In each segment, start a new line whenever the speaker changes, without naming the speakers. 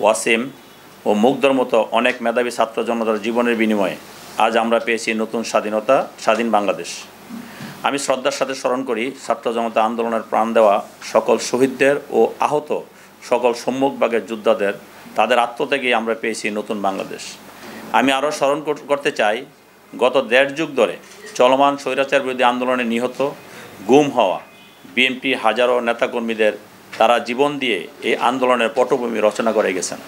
ওয়াসিম ও মুগ্ধর মতো অনেক মেধাবী ছাত্র জনতার জীবনের বিনিময়ে আজ আমরা পেয়েছি নতুন স্বাধীনতা, স্বাধীন বাংলাদেশ। আমি শ্রদ্ধার সাথে স্মরণ করি ছাত্র জনতা আন্দোলনের প্রাণ দেওয়া সকল শহীদদের ও আহত সকল সম্মুখভাগের যোদ্ধাদের। তাদের আত্মত্যাগেই আমরা পেয়েছি নতুন বাংলাদেশ। আমি আরও স্মরণ করতে চাই গত 1.5 যুগ ধরে চলমান স্বৈরাচার বিরোধী আন্দোলনে নিহত, গুম হওয়া বিএনপি হাজারো নেতাকর্মীদের। তারা জীবন দিয়ে এই আন্দোলনের পটভূমি রচনা করে গেছেন।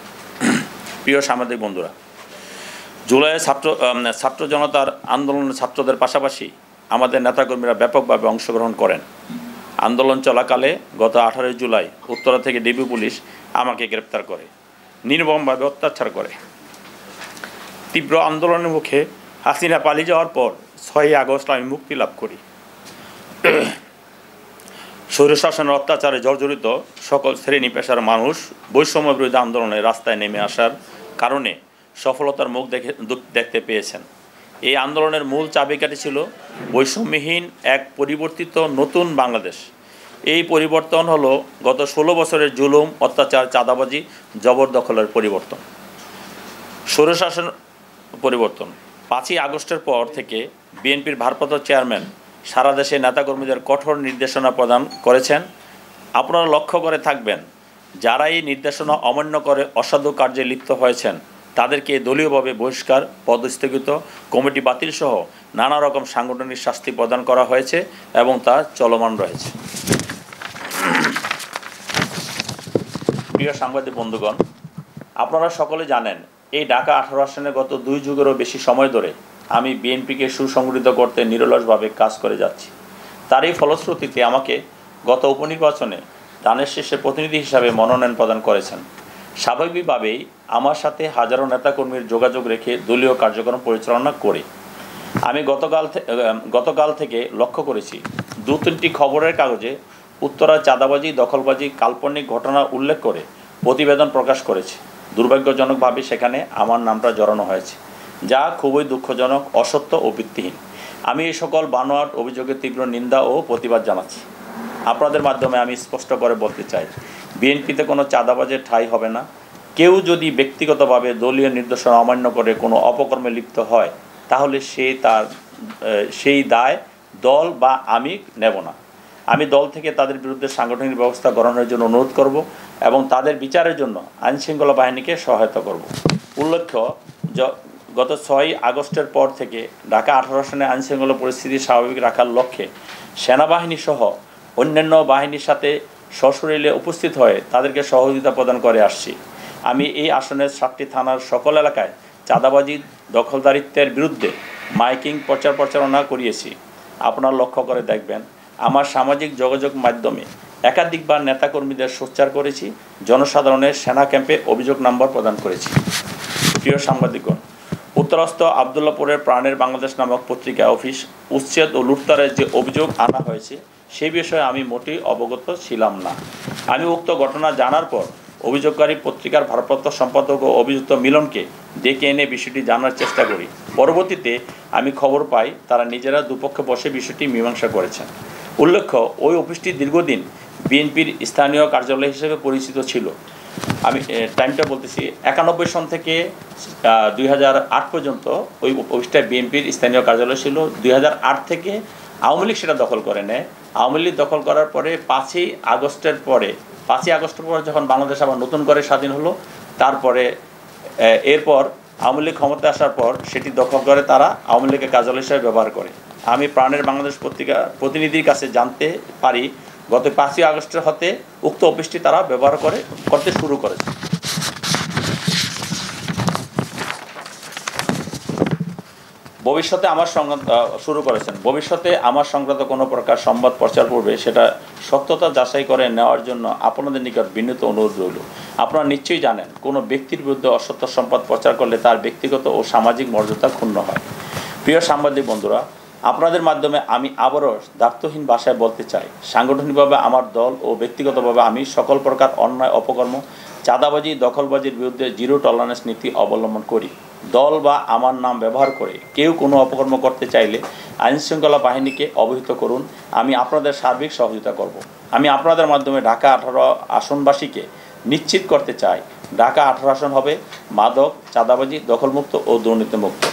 প্রিয় সাংবাদিক বন্ধুরা, জুলাইয়ে ছাত্র জনতার আন্দোলনের ছাত্রদের পাশাপাশি আমাদের নেতাকর্মীরা ব্যাপকভাবে অংশগ্রহণ করেন। আন্দোলন চলাকালে গত 18 জুলাই উত্তরা থেকে ডিবি পুলিশ আমাকে গ্রেপ্তার করে, নির্মমভাবে অত্যাচার করে। তীব্র আন্দোলনের মুখে হাসিনা পালিয়ে যাওয়ার পর 6 আগস্ট আমি মুক্তি লাভ করি। স্বৈরশাসনের অত্যাচারে জর্জরিত সকল শ্রেণী পেশার মানুষ বৈষম্য বিরোধী আন্দোলনে রাস্তায় নেমে আসার কারণে সফলতার মুখ দেখতে পেয়েছেন। এই আন্দোলনের মূল চাবিকাঠি ছিল বৈষম্যহীন এক পরিবর্তিত নতুন বাংলাদেশ। এই পরিবর্তন হলো গত 16 বছরের জুলুম, অত্যাচার, চাঁদাবাজি, জবরদখলের পরিবর্তন, স্বৈরশাসন পরিবর্তন। 5ই আগস্টের পর থেকে বিএনপির ভারপ্রাপ্ত চেয়ারম্যান সারা দেশে নেতাকর্মীদের কঠোর নির্দেশনা প্রদান করেছেন। আপনারা লক্ষ্য করে থাকবেন, যারা এই নির্দেশনা অমান্য করে অসাধু কার্যে লিপ্ত হয়েছেন তাদেরকে দলীয়ভাবে বহিষ্কার, পদস্থগিত, কমিটি বাতিল সহ নানা রকম সাংগঠনিক শাস্তি প্রদান করা হয়েছে এবং তা চলমান রয়েছে। প্রিয় সাংবাদিক বন্ধুগণ, আপনারা সকলে জানেন এই ঢাকা 18 আসনে গত 2 যুগেরও বেশি সময় ধরে আমি বিএনপিকে সুসংগঠিত করতে নিরলসভাবে কাজ করে যাচ্ছি। তারই ফলশ্রুতিতে আমাকে গত উপনির্বাচনে ধানের শেষে প্রতিনিধি হিসাবে মনোনয়ন প্রদান করেছেন। স্বাভাবিকভাবেই আমার সাথে হাজারো নেতাকর্মীর যোগাযোগ রেখে দলীয় কার্যক্রম পরিচালনা করে আমি গতকাল থেকে লক্ষ্য করেছি 2-3টি খবরের কাগজে উত্তরা চাঁদাবাজি, দখলবাজি, কাল্পনিক ঘটনা উল্লেখ করে প্রতিবেদন প্রকাশ করেছে। দুর্ভাগ্যজনকভাবে সেখানে আমার নামটা জড়ানো হয়েছে, যা খুবই দুঃখজনক, অসত্য ও ভিত্তিহীন। আমি এই সকল বানোয়াট অভিযোগের তীব্র নিন্দা ও প্রতিবাদ জানাচ্ছি। আপনাদের মাধ্যমে আমি স্পষ্ট করে বলতে চাই, বিএনপিতে কোনো চাঁদাবাজের ঠাঁই হবে না। কেউ যদি ব্যক্তিগতভাবে দলীয় নির্দেশনা অমান্য করে কোনো অপকর্মে লিপ্ত হয় তাহলে সেই দায় দল বা আমি নেব না। আমি দল থেকে তাদের বিরুদ্ধে সাংগঠনিক ব্যবস্থা গ্রহণের জন্য অনুরোধ করব এবং তাদের বিচারের জন্য আইনশৃঙ্খলা বাহিনীকে সহায়তা করব। উল্লেখ্য, গত 6 আগস্টের পর থেকে ঢাকা 18 আসনে আইনশৃঙ্খলা পরিস্থিতি স্বাভাবিক রাখার লক্ষ্যে সেনাবাহিনী সহ অন্যান্য বাহিনীর সাথে সশরীরে উপস্থিত হয়ে তাদেরকে সহযোগিতা প্রদান করে আসছি। আমি এই আসনের 7টি থানার সকল এলাকায় চাঁদাবাজি, দখলদারিত্বের বিরুদ্ধে মাইকিং প্রচারণা করিয়েছি। আপনারা লক্ষ্য করে দেখবেন, আমার সামাজিক যোগাযোগ মাধ্যমে একাধিকবার নেতাকর্মীদের সোচ্চার করেছি, জনসাধারণের সেনা ক্যাম্পে অভিযোগ নম্বর প্রদান করেছি। প্রিয় সাংবাদিকগণ, উত্তরস্থ আবদুল্লাপুরের প্রাণের বাংলাদেশ নামক পত্রিকা অফিস উচ্ছেদ ও লুটতরাজের যে অভিযোগ আনা হয়েছে সেই বিষয়ে আমি মোটেই অবগত ছিলাম না। আমি উক্ত ঘটনা জানার পর অভিযোগকারী পত্রিকার ভারপ্রাপ্ত সম্পাদক ও অভিযুক্ত মিলনকে ডেকে এনে বিষয়টি জানার চেষ্টা করি। পরবর্তীতে আমি খবর পাই তারা নিজেরা দুপক্ষে বসে বিষয়টি মীমাংসা করেছেন। উল্লেখ্য, ওই অফিসটি দীর্ঘদিন বিএনপির স্থানীয় কার্যালয় হিসেবে পরিচিত ছিল। আমি টাইমটা বলতেছি, 91 সন থেকে 2008 পর্যন্ত ওই অফিসটা বিএনপির স্থানীয় কার্যালয় ছিল। 2008 থেকে আওয়ামী লীগ সেটা দখল করে নেয়। আওয়ামী লীগ দখল করার পরে 5ই আগস্টের পরে যখন বাংলাদেশ আবার নতুন করে স্বাধীন হলো, তারপরে এরপর আওয়ামী লীগ ক্ষমতায় আসার পর সেটি দখল করে তারা আওয়ামী লীগের কার্যালয় হিসেবে ব্যবহার করে। আমি প্রাণের বাংলাদেশ পত্রিকা প্রতিনিধির কাছে জানতে পারি গত 5ই আগস্টের হতে উক্ত অফিসটি তারা ব্যবহার করতে শুরু করেছে। ভবিষ্যতে আমার সংক্রান্ত কোনো প্রকার সংবাদ প্রচার করবে সেটা সত্যতা যাচাই করে নেওয়ার জন্য আপনাদের নিকট বিনীত অনুরোধ রইল। আপনারা নিশ্চয়ই জানেন, কোনো ব্যক্তির বিরুদ্ধে অসত্য সংবাদ প্রচার করলে তার ব্যক্তিগত ও সামাজিক মর্যাদা ক্ষুণ্ণ হয়। প্রিয় সাংবাদিক বন্ধুরা, আপনাদের মাধ্যমে আমি আবারও দায়িত্বহীন ভাষায় বলতে চাই, সাংগঠনিকভাবে আমার দল ও ব্যক্তিগতভাবে আমি সকল প্রকার অন্যায়, অপকর্ম, চাঁদাবাজি, দখলবাজির বিরুদ্ধে জিরো টলারেন্স নীতি অবলম্বন করি। দল বা আমার নাম ব্যবহার করে কেউ কোনো অপকর্ম করতে চাইলে আইনশৃঙ্খলা বাহিনীকে অবহিত করুন, আমি আপনাদের সার্বিক সহযোগিতা করব। আমি আপনাদের মাধ্যমে ঢাকা 18 আসনবাসীকে নিশ্চিত করতে চাই, ঢাকা 18 আসন হবে মাদক, চাঁদাবাজি, দখলমুক্ত ও দুর্নীতিমুক্ত।